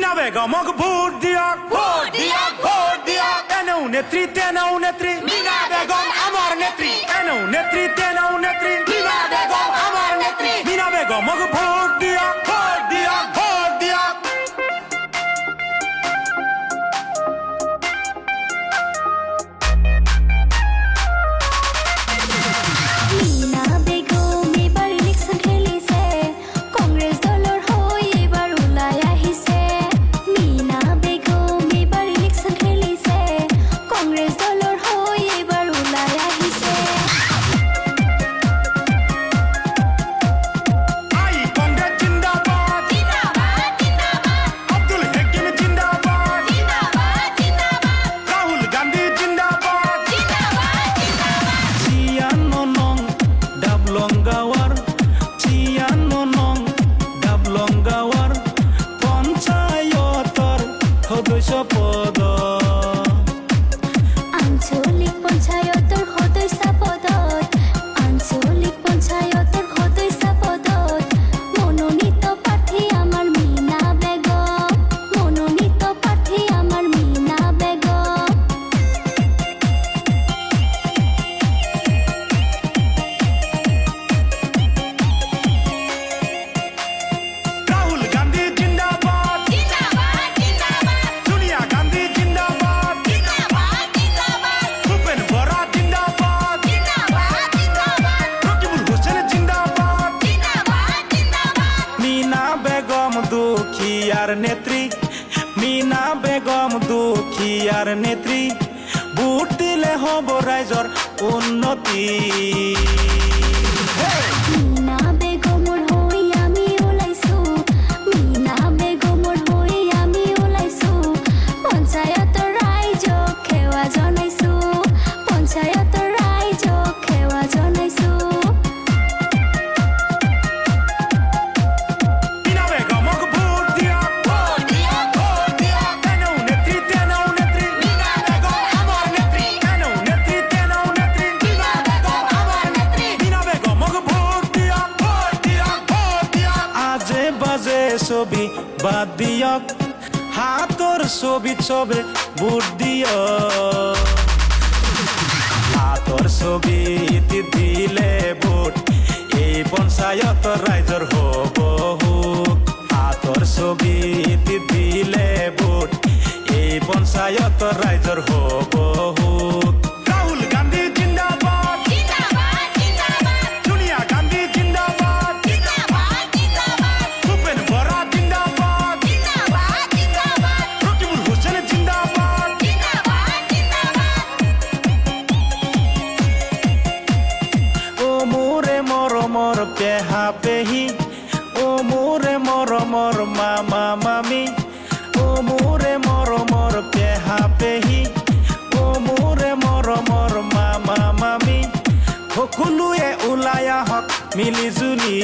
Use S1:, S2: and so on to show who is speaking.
S1: Mina বেগমক vote দিয়ক,
S2: vote দিয়ক, vote দিয়ক।
S1: তেনও নেত্রী, তেনও নেত্রী,
S2: মিনা বেগম আমার নেত্রী,
S1: তেনও নেত্রী, তেনও নেত্রী,
S2: মিনা বেগম আমার নেত্রী।
S1: মিনা বেগমক ভোট দিয়ক,
S2: ভোট দিয়ক, ভোট দিয়ক।
S3: মিনা বেগম এবাৰ ইলেকশ্যন খেলিছে, কংগ্ৰেছ দলৰ হৈ এইবাৰ ওলাই আহিছে। মিনা বেগম এবাৰ ইলেকশ্যন খেলিছে, কংগ্ৰেছ দলৰ হৈ এইবাৰ ওলাই আহিছে।
S1: আই কংগ্রেস জিন্দাবাদ,
S2: জিন্দাবাদ, জিন্দাবাদ,
S1: আব্দুল হাকিম জিন্দাবাদ,
S2: জিন্দাবাদ, জিন্দাবাদ,
S1: রাহুল গান্ধী জিন্দাবাদ।
S2: জিন্দাবাদ, জিন্দাবাদ।
S1: 56 নং ডাবলংগাওয়ার, 56 নং ডাবলংগাওয়ার পঞ্চায়তৰ সদস্য পদ।
S3: আঞ্চলিক পঞ্চায়তৰ সদস্য পদত, আঞ্চলিক পঞ্চায়তৰ সদস্য পদত মনোনীত প্ৰাৰ্থী আমাৰ মিনা বেগম, মনোনীত প্ৰাৰ্থী আমাৰ মিনা বেগম।
S1: রাহুল গান্ধী জিন্দাবাদ,
S2: জিন্দাবাদ, জিন্দাবাদ,
S1: সোনিয়া গান্ধী জিন্দাবাদ,
S2: জিন্দাবাদ, জিন্দাবাদ,
S1: ভূপেন বরা জিন্দাবাদ,
S2: জিন্দাবাদ, জিন্দাবাদ,
S1: রকিবুল হোসেন জিন্দাবাদ।
S2: জিন্দাবাদ, জিন্দাবাদ।
S1: মিনা বেগম দুখিয়ার নেত্রী, মিনা বেগম দুখিয়ার নেত্রী, ভোট দিলে হব রাইজর উন্নতি।
S3: মিনা বেগমৰ হৈ আমি ওলাইছো, মিনা বেগমৰ হৈ আমি ওলাইছো, পঞ্চায়তৰ ৰাইজক সেৱা জনাইছো, পঞ্চায়তৰ ৰাইজক সেৱা জনাইছো।
S1: মিনা বেগমক ভোট দিয়ক,
S2: ভোট দিয়ক, ভোট দিয়ক।
S1: তেনও নেত্রী, তেনও নেত্রী,
S2: মিনা বেগম আমার নেত্রী,
S1: তেনও নেত্রী, তেনও নেত্রী,
S2: মিনা বেগম আমার নেত্রী।
S1: মিনা বেগমক ভোট দিয়ক,
S2: ভোট দিয়ক, ভোট দিয়ক।
S1: আজে বাজে ছবি বাদ দিয়ক, হাতৰ ছবিত চবে ভোট দিয়ক। হাতৰ ছবিত দিলে ভোট, এই পঞ্চায়তৰ ৰাইজৰ হ'ব সুখ। হাতৰ ছবিত দিলে ভোট, এই পঞ্চায়তৰ ৰাইজৰ হ'ব সুখ। ৰাহুল গান্ধী জিন্দাবাদ,
S2: জিন্দাবাদ, জিন্দাবাদ,
S1: সোনিয়া গান্ধী জিন্দাবাদ,
S2: জিন্দাবাদ, জিন্দাবাদ,
S1: ভূপেন বরা জিন্দাবাদ,
S2: জিন্দাবাদ, জিন্দাবাদ,
S1: রকিবুল হোসেন জিন্দাবাদ।
S2: জিন্দাবাদ, জিন্দাবাদ।
S1: ও মোরে মরমর পেহা পেহি, ও মোরে মরমর মামা মামি, ও মোরে মরমর পেহা পেহি, ও মোরে মরমর মামা মামি, সকলোৱে ওলাই আহক মিলি জুলি।